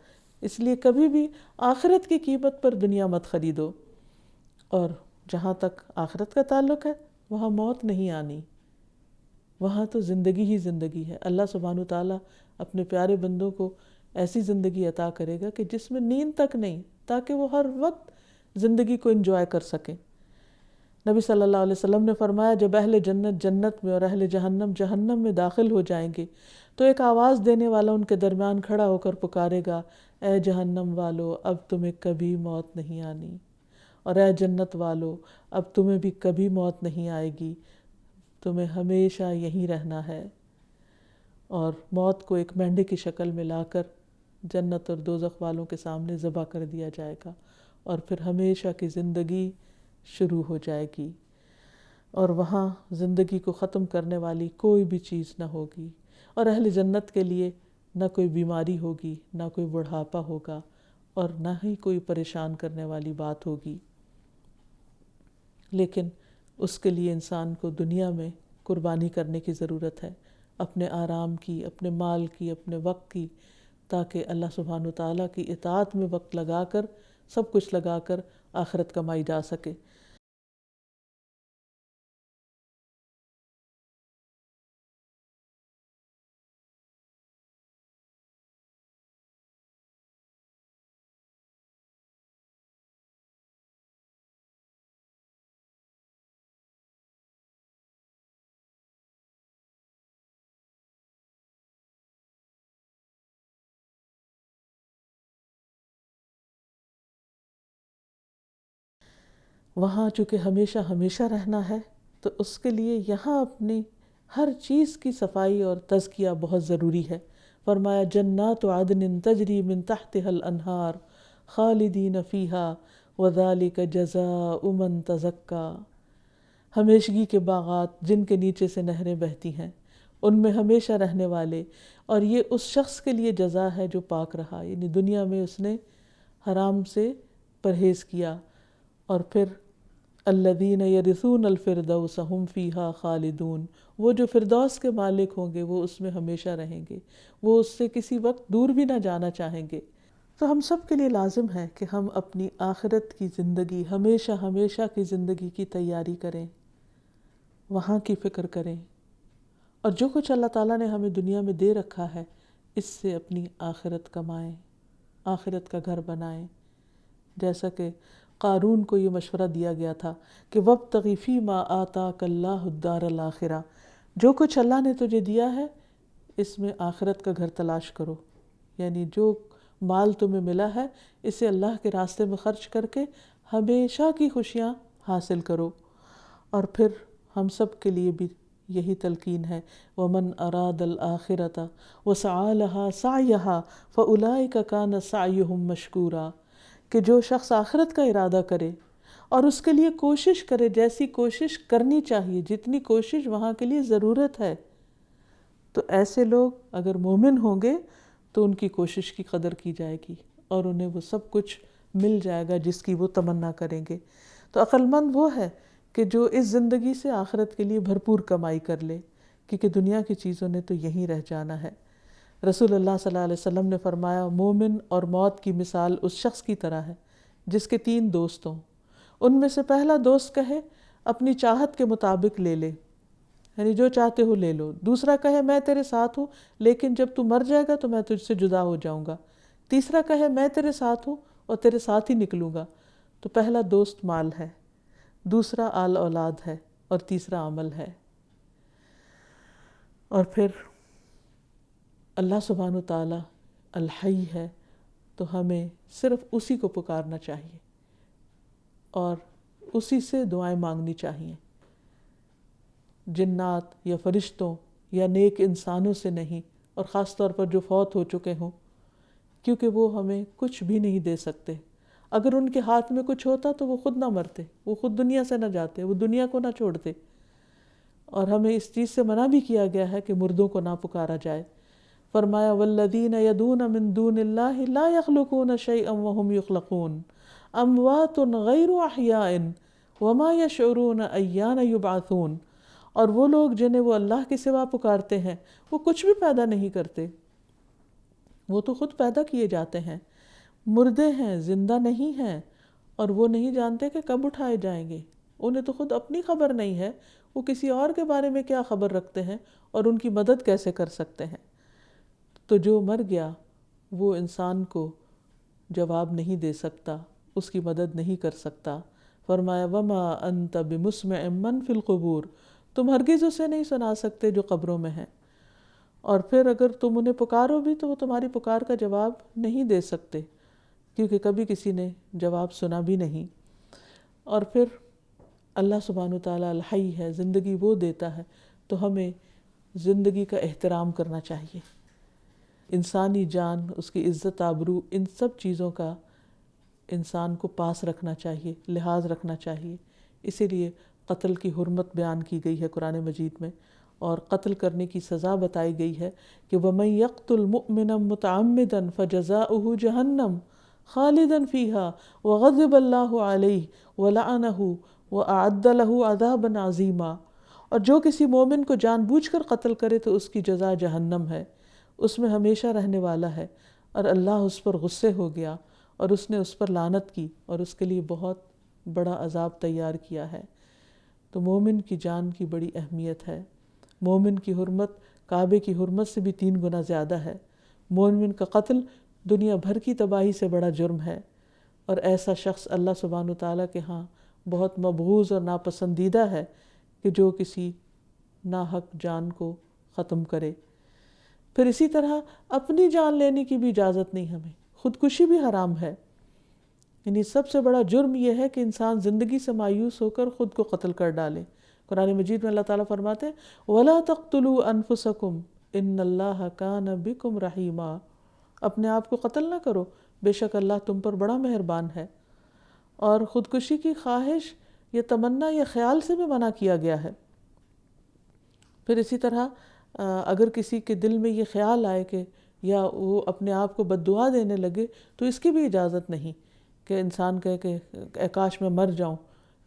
اس لیے کبھی بھی آخرت کی قیمت پر دنیا مت خریدو. اور جہاں تک آخرت کا تعلق ہے وہاں موت نہیں آنی، وہاں تو زندگی ہی زندگی ہے. اللہ سبحانہ تعالیٰ اپنے پیارے بندوں کو ایسی زندگی عطا کرے گا کہ جس میں نیند تک نہیں، تاکہ وہ ہر وقت زندگی کو انجوائے کر سکیں. نبی صلی اللہ علیہ وسلم نے فرمایا جب اہل جنت جنت میں اور اہل جہنم جہنم میں داخل ہو جائیں گے تو ایک آواز دینے والا ان کے درمیان کھڑا ہو کر پکارے گا، اے جہنم والو اب تمہیں کبھی موت نہیں آنی، اور اے جنت والو اب تمہیں بھی کبھی موت نہیں آئے گی، تمہیں ہمیشہ یہیں رہنا ہے۔ اور موت کو ایک مینڈے کی شکل میں لا کر جنت اور دوزخ والوں کے سامنے ذبح کر دیا جائے گا، اور پھر ہمیشہ کی زندگی شروع ہو جائے گی، اور وہاں زندگی کو ختم کرنے والی کوئی بھی چیز نہ ہوگی، اور اہل جنت کے لیے نہ کوئی بیماری ہوگی، نہ کوئی بڑھاپا ہوگا، اور نہ ہی کوئی پریشان کرنے والی بات ہوگی۔ لیکن اس کے لیے انسان کو دنیا میں قربانی کرنے کی ضرورت ہے، اپنے آرام کی، اپنے مال کی، اپنے وقت کی، تاکہ اللہ سبحانہ وتعالیٰ کی اطاعت میں وقت لگا کر، سب کچھ لگا کر آخرت کمائی جا سکے۔ وہاں چونکہ ہمیشہ ہمیشہ رہنا ہے، تو اس کے لیے یہاں اپنی ہر چیز کی صفائی اور تزکیہ بہت ضروری ہے۔ فرمایا جنات عدن تجری من تحتها الانہار خالدین فیہا وذالک جزاء من تزکا، ہمیشگی کے باغات جن کے نیچے سے نہریں بہتی ہیں، ان میں ہمیشہ رہنے والے، اور یہ اس شخص کے لیے جزا ہے جو پاک رہا، یعنی دنیا میں اس نے حرام سے پرہیز کیا، اور پھر الذین یرثون الفردوس ہم فیہا خالدون، وہ جو فردوس کے مالک ہوں گے وہ اس میں ہمیشہ رہیں گے، وہ اس سے کسی وقت دور بھی نہ جانا چاہیں گے۔ تو ہم سب کے لیے لازم ہے کہ ہم اپنی آخرت کی زندگی، ہمیشہ ہمیشہ کی زندگی کی تیاری کریں، وہاں کی فکر کریں، اور جو کچھ اللہ تعالیٰ نے ہمیں دنیا میں دے رکھا ہے اس سے اپنی آخرت کمائیں، آخرت کا گھر بنائیں۔ جیسا کہ قارون کو یہ مشورہ دیا گیا تھا کہ وَابْتَغِ فِي مَا آتَاكَ اللَّهُ الدَّارَ الْآخِرَةَ، جو کچھ اللہ نے تجھے دیا ہے اس میں آخرت کا گھر تلاش کرو، یعنی جو مال تمہیں ملا ہے اسے اللہ کے راستے میں خرچ کر کے ہمیشہ کی خوشیاں حاصل کرو۔ اور پھر ہم سب کے لیے بھی یہی تلقین ہے وَمَنْ أَرَادَ الْآخِرَةَ وَسَعَى لَهَا سَعْيَهَا فَأُولَئِكَ كَانَ سَعْيُهُمْ مَشْكُورًا، کہ جو شخص آخرت کا ارادہ کرے اور اس کے لیے کوشش کرے جیسی کوشش کرنی چاہیے، جتنی کوشش وہاں کے لیے ضرورت ہے، تو ایسے لوگ اگر مومن ہوں گے تو ان کی کوشش کی قدر کی جائے گی، اور انہیں وہ سب کچھ مل جائے گا جس کی وہ تمنا کریں گے۔ تو عقل مند وہ ہے کہ جو اس زندگی سے آخرت کے لیے بھرپور کمائی کر لے، کیونکہ دنیا کی چیزوں نے تو یہیں رہ جانا ہے۔ رسول اللہ صلی اللہ علیہ وسلم نے فرمایا مومن اور موت کی مثال اس شخص کی طرح ہے جس کے 3 دوست ہوں، ان میں سے پہلا دوست کہے اپنی چاہت کے مطابق لے لے، یعنی جو چاہتے ہو لے لو، دوسرا کہے میں تیرے ساتھ ہوں لیکن جب تو مر جائے گا تو میں تجھ سے جدا ہو جاؤں گا، تیسرا کہے میں تیرے ساتھ ہوں اور تیرے ساتھ ہی نکلوں گا۔ تو پہلا دوست مال ہے، دوسرا آل اولاد ہے، اور تیسرا عمل ہے۔ اور پھر اللہ سبحانہ تعالیٰ الحی ہے، تو ہمیں صرف اسی کو پکارنا چاہیے اور اسی سے دعائیں مانگنی چاہیے، جنات یا فرشتوں یا نیک انسانوں سے نہیں، اور خاص طور پر جو فوت ہو چکے ہوں، کیونکہ وہ ہمیں کچھ بھی نہیں دے سکتے۔ اگر ان کے ہاتھ میں کچھ ہوتا تو وہ خود نہ مرتے، وہ خود دنیا سے نہ جاتے، وہ دنیا کو نہ چھوڑتے، اور ہمیں اس چیز سے منع بھی کیا گیا ہے کہ مردوں کو نہ پکارا جائے۔ فرمایا والذین یدعون من دون اللہ لا یخلقون شیئا وهم یخلقون اموات غیر احیاء وما یشعرون ایان یبعثون، اور وہ لوگ جنہیں وہ اللہ کے سوا پکارتے ہیں وہ کچھ بھی پیدا نہیں کرتے، وہ تو خود پیدا کیے جاتے ہیں، مردے ہیں، زندہ نہیں ہیں، اور وہ نہیں جانتے کہ کب اٹھائے جائیں گے، انہیں تو خود اپنی خبر نہیں ہے، وہ کسی اور کے بارے میں کیا خبر رکھتے ہیں اور ان کی مدد کیسے کر سکتے ہیں۔ تو جو مر گیا وہ انسان کو جواب نہیں دے سکتا، اس کی مدد نہیں کر سکتا۔ فرمایا وما انت بمسمع من فی القبور، تم ہرگز اسے نہیں سنا سکتے جو قبروں میں ہیں۔ اور پھر اگر تم انہیں پکارو بھی تو وہ تمہاری پکار کا جواب نہیں دے سکتے، کیونکہ کبھی کسی نے جواب سنا بھی نہیں۔ اور پھر اللہ سبحانہ وتعالیٰ الحی ہے، زندگی وہ دیتا ہے، تو ہمیں زندگی کا احترام کرنا چاہیے۔ انسانی جان، اس کی عزت آبرو، ان سب چیزوں کا انسان کو پاس رکھنا چاہیے، لحاظ رکھنا چاہیے۔ اسی لیے قتل کی حرمت بیان کی گئی ہے قرآن مجید میں، اور قتل کرنے کی سزا بتائی گئی ہے کہ وَمَن يَقْتُلْ مُؤْمِنًا مُتَعَمِّدًا فَجَزَاؤُهُ جَهَنَّمُ خَالِدًا فِيهَا وَغَضِبَ اللَّهُ عَلَيْهِ وَلَعَنَهُ وَأَعَدَّ لَهُ عَذَابًا عَظِيمًا، اور جو کسی مومن کو جان بوجھ کر قتل کرے تو اس کی جزا جہنم ہے، اس میں ہمیشہ رہنے والا ہے، اور اللہ اس پر غصے ہو گیا اور اس نے اس پر لعنت کی اور اس کے لیے بہت بڑا عذاب تیار کیا ہے۔ تو مومن کی جان کی بڑی اہمیت ہے۔ مومن کی حرمت کعبے کی حرمت سے بھی 3 گنا زیادہ ہے۔ مومن کا قتل دنیا بھر کی تباہی سے بڑا جرم ہے، اور ایسا شخص اللہ سبحانہ وتعالیٰ کے ہاں بہت مبغوض اور ناپسندیدہ ہے کہ جو کسی ناحق جان کو ختم کرے۔ پھر اسی طرح اپنی جان لینے کی بھی اجازت نہیں ہمیں، خودکشی بھی حرام ہے۔ یعنی سب سے بڑا جرم یہ ہے کہ انسان زندگی سے مایوس ہو کر خود کو قتل کر ڈالے۔ قرآن مجید میں اللہ تعالیٰ فرماتے ہیں وَلَا تَقْتُلُوا أَنفُسَكُمْ إِنَّ اللَّهَ كَانَ بِكُمْ رَحِيمًا، اپنے آپ کو قتل نہ کرو، بے شک اللہ تم پر بڑا مہربان ہے۔ اور خودکشی کی خواہش یا تمنا یا خیال سے بھی منع کیا گیا ہے۔ پھر اسی طرح اگر کسی کے دل میں یہ خیال آئے کہ یا وہ اپنے آپ کو بد دعا دینے لگے تو اس کی بھی اجازت نہیں کہ انسان کہے کہ اے کاش میں مر جاؤں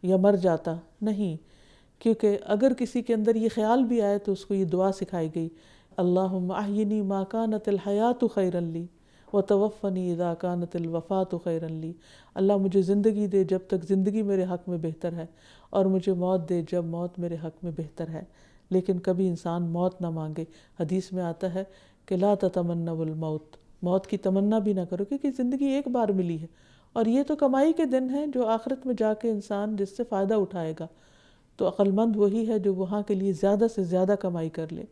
یا مر جاتا، نہیں، کیونکہ اگر کسی کے اندر یہ خیال بھی آئے تو اس کو یہ دعا سکھائی گئی اللہم احینی ما کانت الحیات خیرا لی وتوفنی اذا کانت الوفات خیرا لی، اللہ مجھے زندگی دے جب تک زندگی میرے حق میں بہتر ہے، اور مجھے موت دے جب موت میرے حق میں بہتر ہے۔ لیکن کبھی انسان موت نہ مانگے۔ حدیث میں آتا ہے کہ لا تتمنوا الموت، موت کی تمنا بھی نہ کرو، کیونکہ زندگی ایک بار ملی ہے، اور یہ تو کمائی کے دن ہیں جو آخرت میں جا کے انسان جس سے فائدہ اٹھائے گا۔ تو عقل مند وہی ہے جو وہاں کے لیے زیادہ سے زیادہ کمائی کر لے۔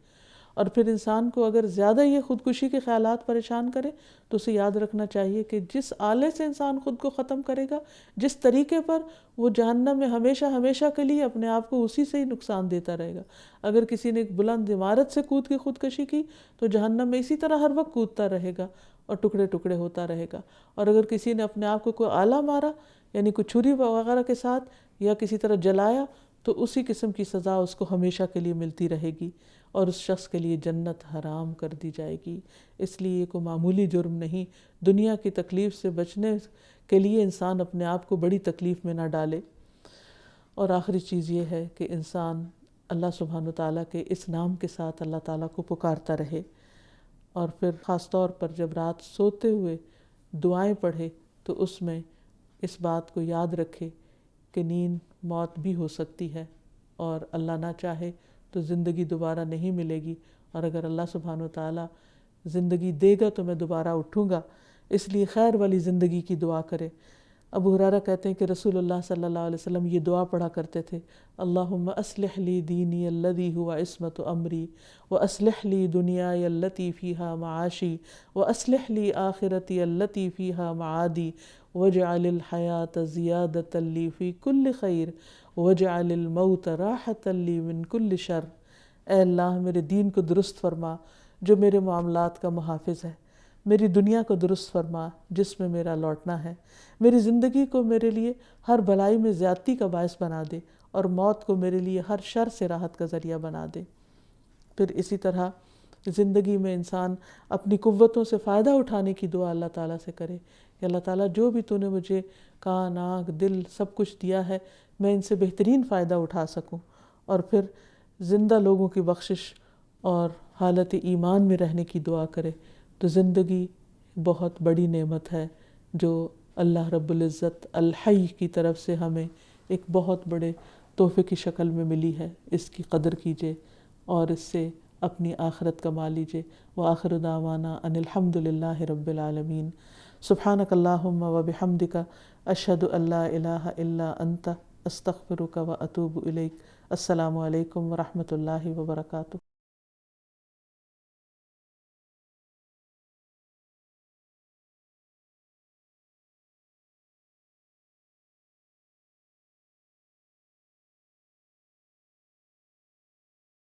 اور پھر انسان کو اگر زیادہ یہ خودکشی کے خیالات پریشان کرے تو اسے یاد رکھنا چاہیے کہ جس آلے سے انسان خود کو ختم کرے گا، جس طریقے پر، وہ جہنم میں ہمیشہ ہمیشہ کے لیے اپنے آپ کو اسی سے ہی نقصان دیتا رہے گا۔ اگر کسی نے ایک بلند عمارت سے کود کے خودکشی کی تو جہنم میں اسی طرح ہر وقت کودتا رہے گا اور ٹکڑے ٹکڑے ہوتا رہے گا۔ اور اگر کسی نے اپنے آپ کو کوئی آلہ مارا، یعنی کوئی چھری وغیرہ کے ساتھ، یا کسی طرح جلایا، تو اسی قسم کی سزا اس کو ہمیشہ کے لیے ملتی رہے گی، اور اس شخص کے لیے جنت حرام کر دی جائے گی۔ اس لیے یہ کوئی معمولی جرم نہیں۔ دنیا کی تکلیف سے بچنے کے لیے انسان اپنے آپ کو بڑی تکلیف میں نہ ڈالے۔ اور آخری چیز یہ ہے کہ انسان اللہ سبحانہ وتعالیٰ کے اس نام کے ساتھ اللہ تعالیٰ کو پکارتا رہے، اور پھر خاص طور پر جب رات سوتے ہوئے دعائیں پڑھے تو اس میں اس بات کو یاد رکھے کہ نیند موت بھی ہو سکتی ہے، اور اللہ نہ چاہے تو زندگی دوبارہ نہیں ملے گی، اور اگر اللہ سبحانہ وتعالیٰ زندگی دے گا تو میں دوبارہ اٹھوں گا، اس لیے خیر والی زندگی کی دعا کرے۔ ابو ہریرہ کہتے ہیں کہ رسول اللہ صلی اللہ علیہ وسلم یہ دعا پڑھا کرتے تھے اللہم اصلح لی دینی الذی ہوا عصمت امری واصلح لی دنیای التی فیہا معاشی واصلح لی آخرتی التی فیہا معادی واجعل الحیات زیادۃ لی فی کل خیر واجعل الموت راحۃ لی من کل شر۔ اے اللہ میرے دین کو درست فرما جو میرے معاملات کا محافظ ہے، میری دنیا کو درست فرما جس میں میرا لوٹنا ہے، میری زندگی کو میرے لیے ہر بھلائی میں زیادتی کا باعث بنا دے، اور موت کو میرے لیے ہر شر سے راحت کا ذریعہ بنا دے۔ پھر اسی طرح زندگی میں انسان اپنی قوتوں سے فائدہ اٹھانے کی دعا اللہ تعالیٰ سے کرے کہ اللہ تعالیٰ جو بھی تو نے مجھے کان، آنکھ، دل سب کچھ دیا ہے، میں ان سے بہترین فائدہ اٹھا سکوں۔ اور پھر زندہ لوگوں کی بخشش اور حالت ایمان میں رہنے کی دعا کرے۔ تو زندگی بہت بڑی نعمت ہے جو اللہ رب العزت الحی کی طرف سے ہمیں ایک بہت بڑے تحفے کی شکل میں ملی ہے۔ اس کی قدر کیجئے اور اس سے اپنی آخرت کما لیجئے۔ وآخر دعوانا ان الحمد للہ رب العالمین۔ سبحانک اللہم وبحمدک اشہد ان لا الہ الا انت استغفرک واتوب الیک۔ السلام علیکم ورحمۃ اللہ وبرکاتہ۔